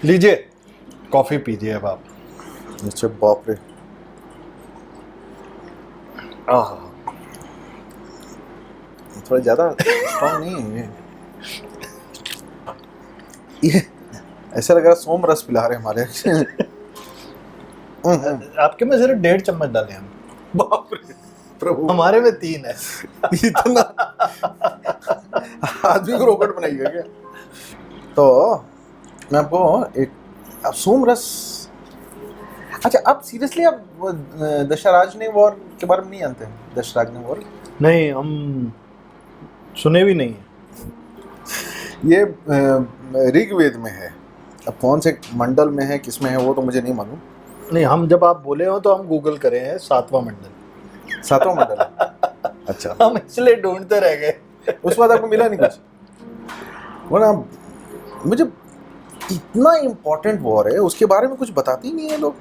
लीजिए कॉफी पीजिए अब आप। अच्छा बाप रे, आह, थोड़ा ज़्यादा स्ट्रॉन्ग नहीं है ये ऐसा लग रहा है सोम रस पिला रहे हमारे आपके में सिर्फ 1.5 चम्मच डाले हम, बाप रे प्रभु, हमारे में 3 है। इतना आदमी को रोबोट बनाइएगा क्या? तो मैं आपको एक, अब सोम रस, अच्छा आप सीरियसली आप दशराज ने वॉर के बारे में नहीं जानते हैं? दशराज ने वॉर, नहीं, हम सुने भी नहीं है। ये ऋग्वेद में है। अब कौन से मंडल में है, किस में है, वो तो मुझे नहीं मालूम। नहीं, हम जब आप बोले हो तो हम गूगल करे हैं 7वां मंडल। 7वां मंडल है। अच्छा, हम इसलिए ढूंढते रह गए। उस बाद आपको मिला नहीं कुछ? वो ना, मुझे इतना इम्पोर्टेंट वॉर है उसके बारे में कुछ बताते ही नहीं है लोग।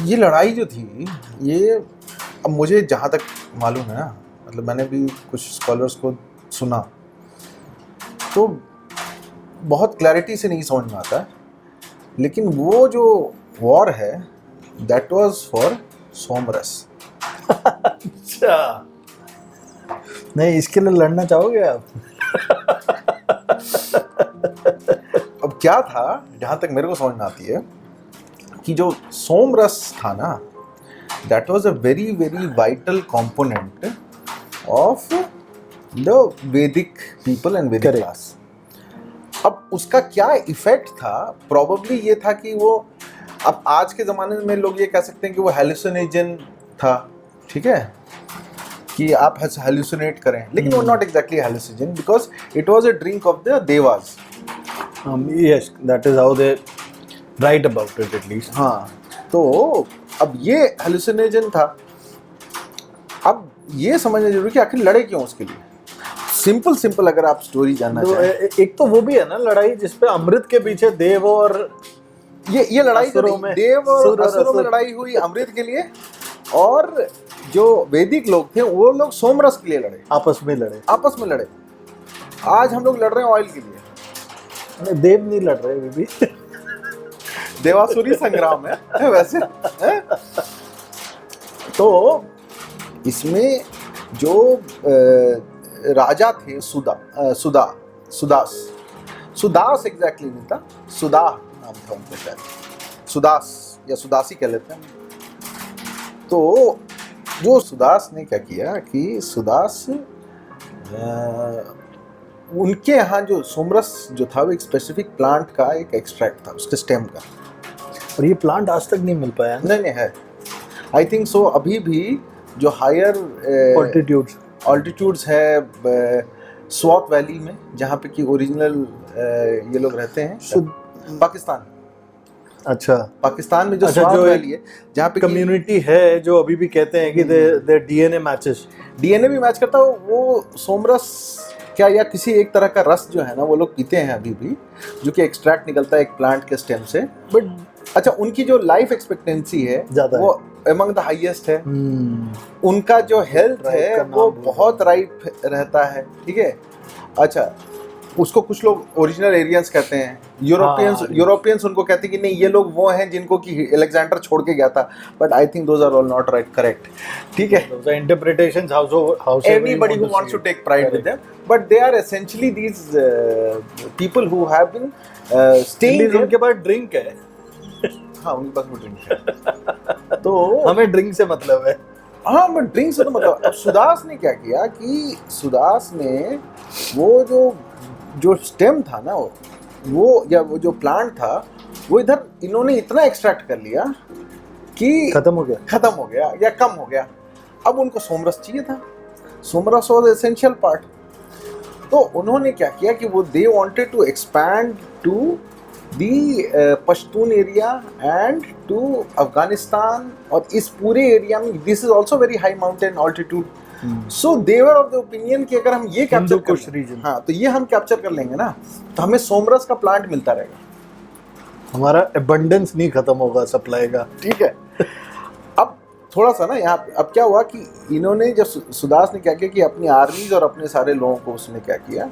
ये लड़ाई जो थी, ये अब मुझे जहाँ तक मालूम है ना, मतलब मैंने भी कुछ स्कॉलर्स को सुना तो बहुत क्लैरिटी से नहीं समझ में आता, लेकिन वो जो वॉर है दैट वाज फॉर सोमरस। अच्छा, नहीं इसके लिए लड़ना चाहोगे आप? अब क्या था, जहाँ तक मेरे को समझ में आती है कि जो सोमरस था ना, that was a very very vital component of the वैदिक पीपल एंड वैदिक क्लास। अब उसका क्या इफेक्ट था, प्रोबेबली ये था कि वो, अब आज के ज़माने में लोग ये कह सकते हैं कि वो हेलुसिनेजन था, ठीक है, कि आप हेलुसिनेट करें, लेकिन वो not exactly hallucination because it was a drink of the devas. Yes, that is how they write about it at least. हाँ, तो अब ये हेलुसिनेजन था। अब ये समझना जरूरी कि आखिर लड़े क्यों उसके लिए। सिंपल अगर आप स्टोरी जानना तो चाहें, एक तो वो भी है ना लड़ाई जिसपे अमृत के पीछे देव और ये लड़ाई जो असुरों में, देव और असुर और असुरों में असुर। लड़ाई हुई अमृत के लिए, और जो वैदिक लोग थे वो लोग सोमरस के लिए लड़े, आपस में लड़े। आपस में लड़े। आज हम लोग लड़ रहे हैं ऑयल के लिए, नहीं, देव नहीं लड़ रहे अभी भी। देवासुरी संग्राम है वैसे है? तो इसमें जो राजा थे सुदास एग्जैक्टली नहीं था, सुदा नाम था उनका शायद, सुदास या सुदासी कह लेते हैं। तो जो सुदास ने क्या किया कि सुदास उनके यहाँ जो सोमरस जो था वो एक स्पेसिफिक प्लांट का एक एक्सट्रैक्ट था, उसके स्टेम का, और ये प्लांट आज तक नहीं मिल पाया। नहीं है, आई थिंक सो। अभी भी जो हायर ऑल्टीट्यूड्स है स्वात वैली में, जहाँ पे कि ओरिजिनल ये लोग रहते हैं, पाकिस्तान। अच्छा, पाकिस्तान में जो अच्छा, स्वात जो वैली है, जहाँ पे कम्युनिटी है जो अभी भी कहते हैं कि दे डीएनए मैचेस, डीएनए भी मैच करता है, वो सोमरस क्या या किसी एक तरह का रस जो है ना वो लोग पीते हैं अभी भी, जो कि एक्सट्रैक्ट निकलता है एक प्लांट के स्टेम से। बट अच्छा, उनकी जो लाइफ एक्सपेक्टेंसी है वो अमंग द हाईएस्ट है। उनका जो हेल्थ है वो बहुत राइट रहता है, ठीक है। अच्छा, उसको कुछ लोग ओरिजिनल एरियंस कहते हैं, यूरोपियंस उनको कहते हैं कि नहीं ये लोग वो हैं जिनको कि अलेक्जेंडर छोड़ के गया था, but I think those are all not right correct, ठीक है। those are interpretations how Anybody who wants to take pride with them, but they are essentially these people who have been staying there. उनके पास drink है। हाँ, उनके पास वो drink है, तो हमें ड्रिंक से मतलब है। हाँ, बट ड्रिंक से तो मतलब। अब सुदास ने क्या किया कि सुदास ने वो जो स्टेम था ना, वो या वो जो प्लांट था, वो इधर इन्होंने इतना एक्सट्रैक्ट कर लिया कि खत्म हो गया या कम हो गया। अब उनको सोमरस चाहिए था, सोमरस वाज एसेंशियल पार्ट। तो उन्होंने क्या किया कि वो they wanted to expand to the Pashtun area and to Afghanistan, और इस पूरे एरिया में this is also very high mountain altitude. So they were of the opinion कि अगर हम ये कैप्चर कर रीजन, हाँ, तो ये हम कैप्चर कर लेंगे ना, तो हमें सोमरस का प्लांट मिलता रहेगा, हमारा एबंडेंस नहीं खत्म होगा सप्लाई का, ठीक है। अब थोड़ा सा ना यहाँ अब क्या हुआ कि इन्होंने जब सुदास ने क्या किया कि अपनी आर्मीज और अपने सारे लोगों को उसने क्या किया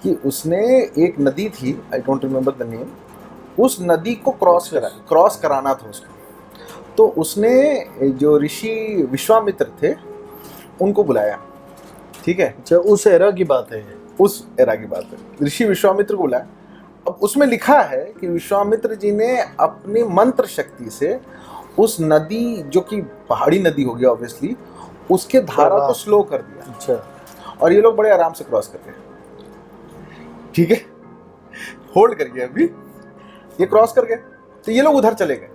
कि उसने एक नदी थी, I don't remember the name, उस नदी को क्रॉस कराना था उसको। तो उसने जो ऋषि विश्वामित्र थे उनको बुलाया, ठीक है, अच्छा, उस एरा की बात है ये। उस एरा की बात है, ऋषि विश्वामित्र को बुलाया। अब उसमें लिखा है कि विश्वामित्र जी ने अपनी मंत्र शक्ति से उस नदी, जो कि पहाड़ी नदी होगी ऑब्वियसली, उसके धारा को स्लो कर दिया। अच्छा, और ये लोग बड़े आराम से क्रॉस कर गए, ठीक है, होल्ड कर गए, अभी ये क्रॉस कर गए, तो ये लोग उधर चले गए।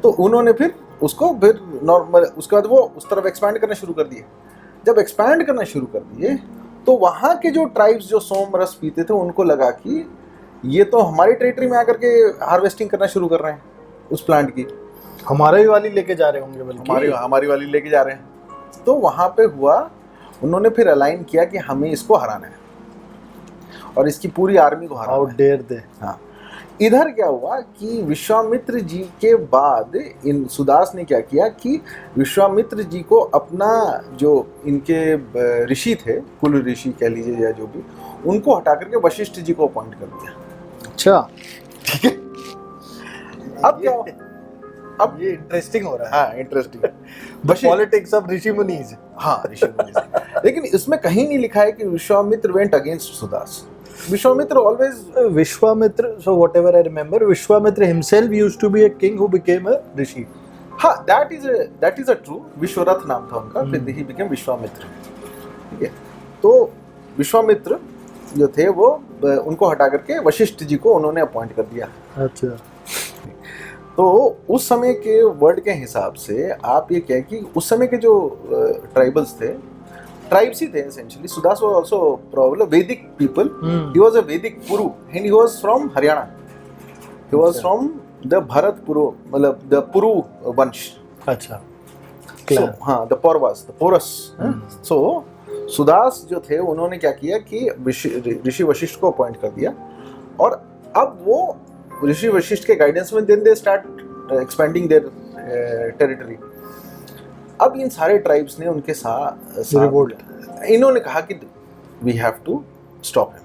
तो उन्होंने फिर उसको फिर नॉर्मल, उसके बाद वो उस तरफ एक्सपैंड करना शुरू कर दिए। जब एक्सपैंड करना शुरू कर दिए तो वहाँ के जो ट्राइब्स जो सोम रस पीते थे उनको लगा कि ये तो हमारी टेरिटरी में आकर के हार्वेस्टिंग करना शुरू कर रहे हैं उस प्लांट की, हमारे ही वाली लेके जा रहे होंगे, बल्कि हमारी वाली लेके जा रहे हैं। तो वहाँ पे हुआ, उन्होंने फिर अलाइन किया कि हमें इसको हराना है और इसकी पूरी आर्मी को हराना है। How dare they. हाँ, इधर क्या हुआ कि विश्वामित्र जी के बाद इन सुदास ने क्या किया कि विश्वामित्र जी को अपना जो इनके ऋषि थे, कुल ऋषि कह लीजिए या जो भी, उनको हटा करके वशिष्ठ जी को अपॉइंट कर दिया। अच्छा, ठीक है, अब क्या हुआ? अब ये इंटरेस्टिंग हो रहा है। हाँ, इंटरेस्टिंग पॉलिटिक्स ऑफ ऋषि मुनीज। हाँ, ऋषि मुनि। लेकिन इसमें कहीं नहीं लिखा है कि Vishwamitra went against Sudas. Vishwamitra always Vishwamitra, so whatever I remember, Vishwamitra himself used to be a king who became a rishi. हाँ, that is a true। Vishwarath नाम था उनका, फिर ही became विश्वामित्र, ठीक है। तो विश्वामित्र जो थे वो उनको हटा करके वशिष्ठ जी को उन्होंने अपॉइंट कर दिया। अच्छा, तो उस समय के वर्ड के हिसाब से आप ये कहें कि उस समय के जो ट्राइबल्स थे, ट्राइब्स ही थे essentially. Sudas was also probably Vedic people. He was a Vedic Puru and he was from Haryana. He was from the Bharat Puru, मतलब द पुरु वंश। अच्छा, So, हाँ, the Pauravas, the Porus. So Sudas जो थे उन्होंने क्या किया कि ऋषि वशिष्ठ को अपॉइंट कर दिया, और अब वो ऋषि वशिष्ठ के गाइडेंस में then they start expanding their territory. अब इन सारे ट्राइब्स ने उनके साथ रिवोल्ट, इन्होंने कहा कि we have to stop him,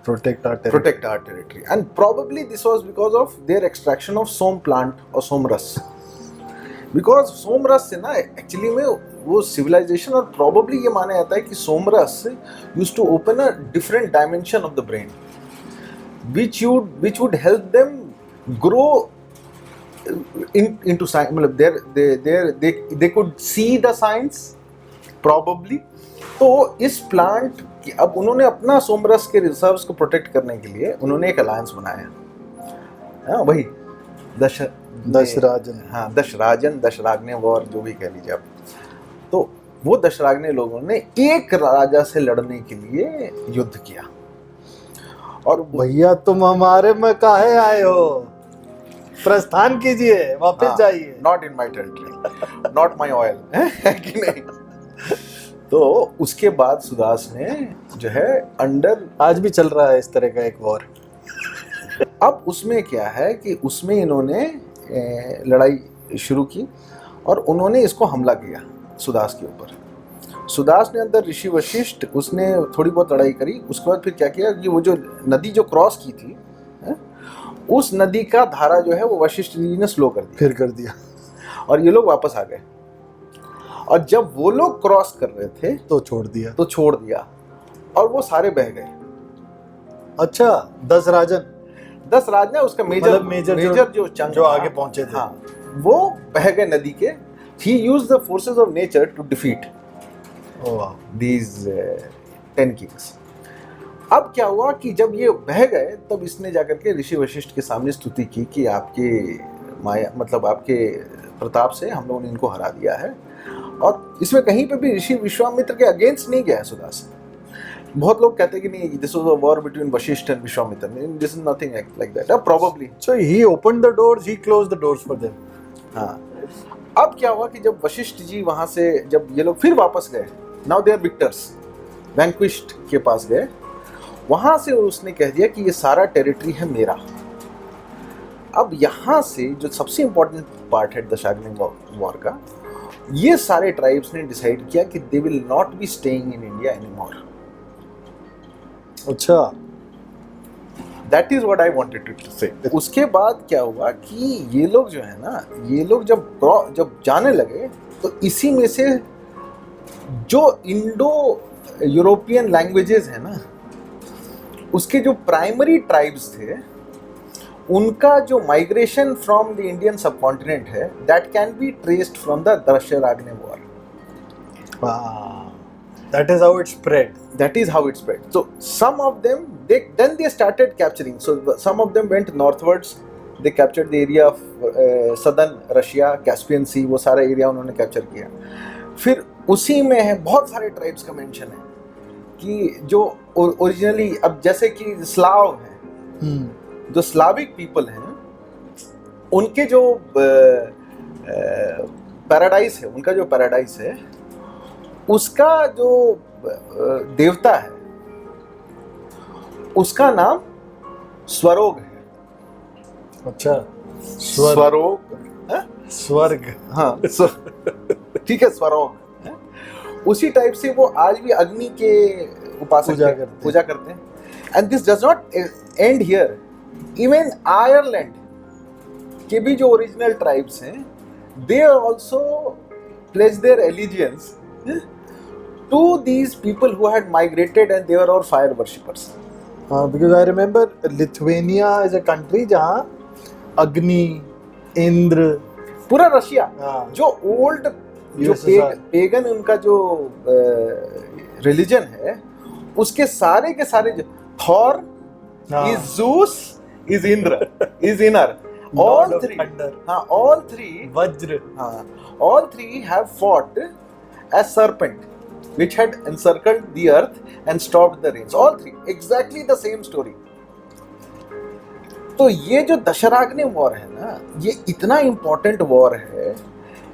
protect our territory. protect our territory, and probably this was because of their extraction of som plant or somras, because somras से ना एक्चुअली में वो सिविलाइजेशन, और probably ये माना जाता है कि somras used to open a different dimension of the brain which would help them grow into science। मतलब they could see the science probably। तो इस प्लांट की अब उन्होंने अपना सोमरस के रिजर्व्स को प्रोटेक्ट करने के लिए उन्होंने एक अलायंस बनाया। हाँ, वही दशराजन। हाँ, दशराग्ने वॉर, जो भी कह लीजिए आप। तो वो दशराग्ने लोगों ने एक राजा से लड़ने के लिए युद्ध किया, और भैया तुम हमारे में काहे आए हो, प्रस्थान कीजिए, वापस जाइए। Not in my territory, not my oil, है कि नहीं। तो उसके बाद सुदास ने जो है अंडर, आज भी चल रहा है इस तरह का एक वॉर। अब उसमें क्या है कि उसमें इन्होंने लड़ाई शुरू की और उन्होंने इसको हमला किया सुदास के ऊपर। सुदास ने अंदर ऋषि वशिष्ठ, उसने थोड़ी बहुत लड़ाई करी। उसके बाद फिर क्या किया कि वो जो नदी जो क्रॉस की थी, उस नदी का धारा जो है वो वशिष्ठ जी ने स्लो कर दिया, फिर कर दिया, और ये लोग वापस आ गए। और जब वो लोग क्रॉस कर रहे थे तो छोड़ दिया, और वो सारे बह गए। अच्छा, 10 राजन उसका मेजर जो चंक जो आगे पहुंचे थे, हाँ, वो बह गए नदी के। He used the forces of nature to defeat these 10 kings। अब क्या हुआ कि जब ये बह गए तब इसने जाकर के ऋषि वशिष्ठ के सामने स्तुति की कि आपके माया, मतलब आपके प्रताप से हम लोगों ने इनको हरा दिया है। और इसमें कहीं पे भी ऋषि विश्वामित्र के अगेंस्ट नहीं गया है सुदास। बहुत लोग कहते हैं कि नहीं, this was a war between Vashishtha and Vishwamitra, this is nothing like that, probably. So he opened the doors, he closed the doors for them. हाँ, अब क्या हुआ कि जब वशिष्ठ जी वहां से, जब ये लोग फिर वापस गए, नाउ दे आर विक्टर्स, वैंक्विश्ड के पास गए, वहां से उसने कह दिया कि ये सारा टेरिटरी है मेरा। अब यहाँ से जो सबसे इंपॉर्टेंट पार्ट है दशाग्नि वॉर का, ये सारे ट्राइब्स ने डिसाइड किया कि they will not be staying in India anymore. अच्छा, that is what I wanted to say. उसके बाद क्या हुआ कि ये लोग जो है ना, ये लोग जब जाने लगे तो इसी में से जो इंडो यूरोपियन लैंग्वेजेस है ना, उसके जो प्राइमरी ट्राइब्स थे, उनका जो migration from the Indian subcontinent है, that can be traced from the Dasharajna war. That is how it spread. That is how it spread. So some of them, then they started capturing. So some of them went northwards. They captured the area of southern Russia, Caspian Sea, वो सारा area उन्होंने capture किया। फिर उसी में है बहुत सारे ट्राइब्स का मेंशन है कि जो ओरिजिनली, अब जैसे कि स्लाव हैं, जो स्लाविक पीपल हैं, उनके जो पैराडाइज है, उनका जो पैराडाइज है, उसका जो देवता है, उसका नाम स्वरोग है। अच्छा, स्वरोग, स्वर्ग, हाँ, ठीक है, स्वरोग है? उसी टाइप से वो आज भी अग्नि के उपासक पूजा करते हैं। And this does not end here, even Ireland के भी जो ओरिजिनल ट्राइब्स हैं, they also place their allegiance to these people who had migrated and they were all fire worshippers. Because I remember Lithuania is a country जहाँ अग्नि, इंद्र, पूरा Russia, जो old जो pagan उनका जो रिलीजन है, उसके सारे के सारे, Thor is Zeus, is Indra, is Inner, all three, all three, वज्र, all three have fought as serpent which had encircled the earth and stopped the rains. All three, exactly the same story. तो ये जो दशराग्नि war है ना, ये इतना important war है।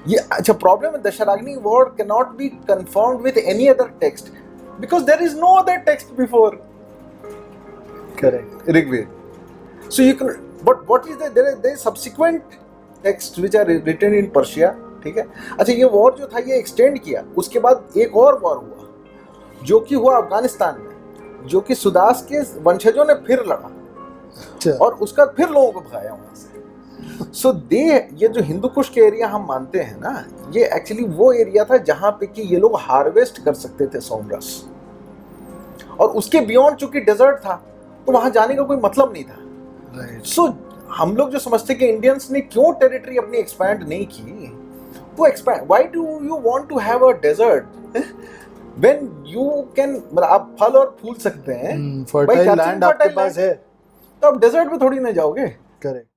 ये अच्छा, प्रॉब्लम है, Dasharajna war can not be confirmed with any other text because there is no other text before, correct, Rigveda. So you can, but what is there is subsequent text which are written in Persia, ठीक है। अच्छा, ये war जो था, ये extend किया। उसके बाद एक और वॉर हुआ, जो कि हुआ अफगानिस्तान में, जो कि सुदास के वंशजों ने फिर लड़ा और उसका फिर लोगों को भगाया वहां से। सो ये जो हिंदू कुश के एरिया हम मानते हैं ना, ये एक्चुअली वो एरिया था जहां पे कि ये लोग हार्वेस्ट कर सकते थे सोमरस, और उसके बियॉन्ड चूंकि डेजर्ट था, तो वहां जाने का कोई मतलब नहीं था। सो हम लोग जो समझते कि इंडियंस ने क्यों टेरिटरी अपनी एक्सपैंड नहीं की, तो expand, why do you want to have a desert when you can, मतलब आप फल और फूल सकते हैं, फर्टाइल लैंड आपके पास है, तो आप डेजर्ट में थोड़ी ना जाओगे। करेक्ट।